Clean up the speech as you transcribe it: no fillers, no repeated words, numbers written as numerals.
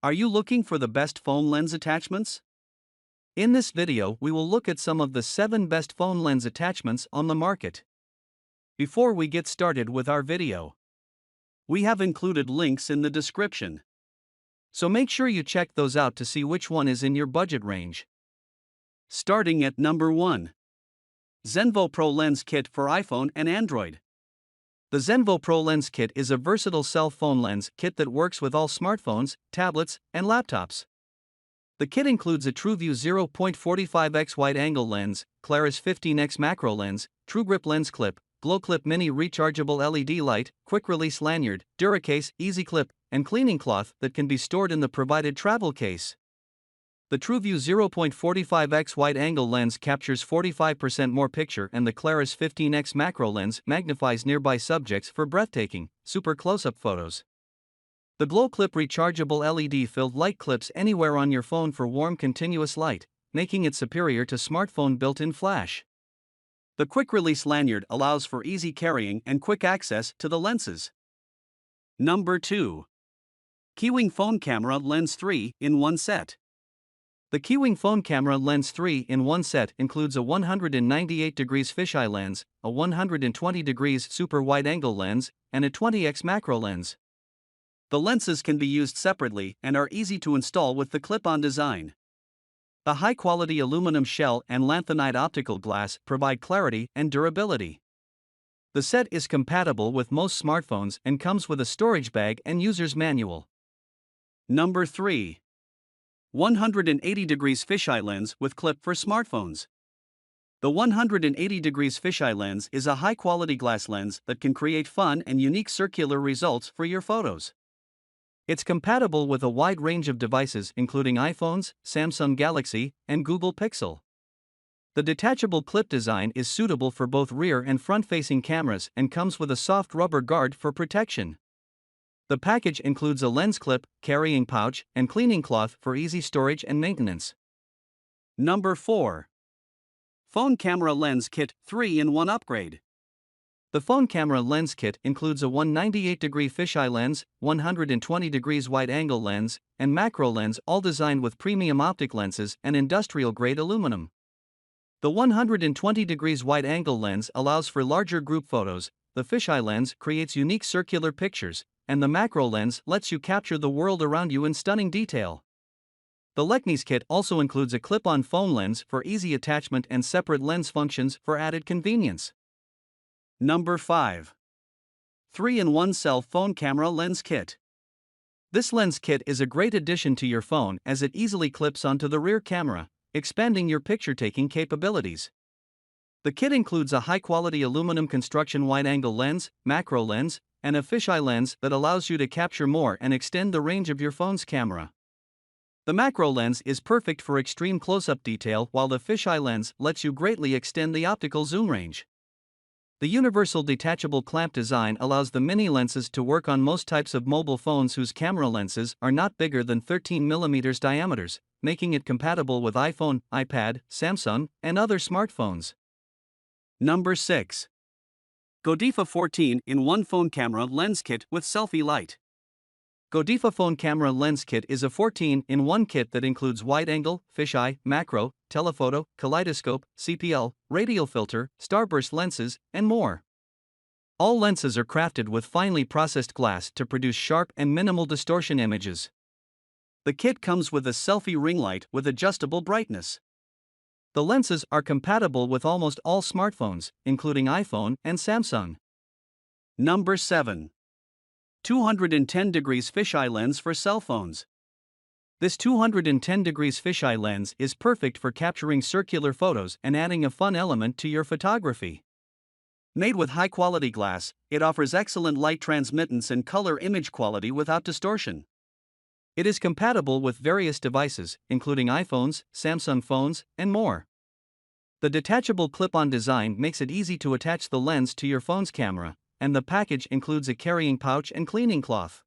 Are you looking for the best phone lens attachments? In this video, we will look at some of the 7 best phone lens attachments on the market. Before we get started with our video, we have included links in the description. So make sure you check those out to see which one is in your budget range. Starting at number 1. Xenvo Pro Lens Kit for iPhone and Android. The Xenvo Pro Lens Kit is a versatile cell phone lens kit that works with all smartphones, tablets, and laptops. The kit includes a TrueView 0.45x wide-angle lens, Claris 15x macro lens, TrueGrip lens clip, Glow Clip mini rechargeable LED light, quick-release lanyard, Duracase, easy clip, and cleaning cloth that can be stored in the provided travel case. The TrueView 0.45x wide-angle lens captures 45% more picture, and the Claris 15x macro lens magnifies nearby subjects for breathtaking, super close-up photos. The Glow Clip rechargeable LED-filled light clips anywhere on your phone for warm continuous light, making it superior to smartphone built-in flash. The quick-release lanyard allows for easy carrying and quick access to the lenses. Number 2. KEYWING Phone Camera Lens 3-in-1 Set. The KEYWING Phone Camera Lens 3-in-1 Set includes a 198 degrees fisheye lens, a 120 degrees super wide-angle lens, and a 20x macro lens. The lenses can be used separately and are easy to install with the clip-on design. The high-quality aluminum shell and lanthanide optical glass provide clarity and durability. The set is compatible with most smartphones and comes with a storage bag and user's manual. Number 3. 180 degrees fisheye lens with clip for smartphones. The 180 degrees fisheye lens is a high-quality glass lens that can create fun and unique circular results for your photos. It's compatible with a wide range of devices including iPhones, Samsung Galaxy, and Google Pixel. The detachable clip design is suitable for both rear and front-facing cameras and comes with a soft rubber guard for protection. The package includes a lens clip, carrying pouch, and cleaning cloth for easy storage and maintenance. Number 4. Phone Camera Lens Kit 3-in-1 Upgrade. The Phone Camera Lens Kit includes a 198-degree fisheye lens, 120 degrees wide-angle lens, and macro lens, all designed with premium optic lenses and industrial-grade aluminum. The 120 degrees wide-angle lens allows for larger group photos, the fisheye lens creates unique circular pictures, and the macro lens lets you capture the world around you in stunning detail. The Lens Kit also includes a clip-on phone lens for easy attachment and separate lens functions for added convenience. Number 5. 3-in-1 Cell Phone Camera Lens Kit. This lens kit is a great addition to your phone as it easily clips onto the rear camera, expanding your picture-taking capabilities. The kit includes a high-quality aluminum construction wide-angle lens, macro lens, and a fisheye lens that allows you to capture more and extend the range of your phone's camera. The macro lens is perfect for extreme close-up detail, while the fisheye lens lets you greatly extend the optical zoom range. The universal detachable clamp design allows the mini lenses to work on most types of mobile phones whose camera lenses are not bigger than 13 mm diameters, making it compatible with iPhone, iPad, Samsung, and other smartphones. Number 6. Godefa 14-in-1 Phone Camera Lens Kit with Selfie Light. Godefa Phone Camera Lens Kit is a 14-in-1 kit that includes wide-angle, fisheye, macro, telephoto, kaleidoscope, CPL, radial filter, starburst lenses, and more. All lenses are crafted with finely processed glass to produce sharp and minimal distortion images. The kit comes with a selfie ring light with adjustable brightness. The lenses are compatible with almost all smartphones, including iPhone and Samsung. Number 7. 210 degrees fisheye lens for cell phones. This 210 degrees fisheye lens is perfect for capturing circular photos and adding a fun element to your photography. Made with high-quality glass, it offers excellent light transmittance and color image quality without distortion. It is compatible with various devices, including iPhones, Samsung phones, and more. The detachable clip-on design makes it easy to attach the lens to your phone's camera, and the package includes a carrying pouch and cleaning cloth.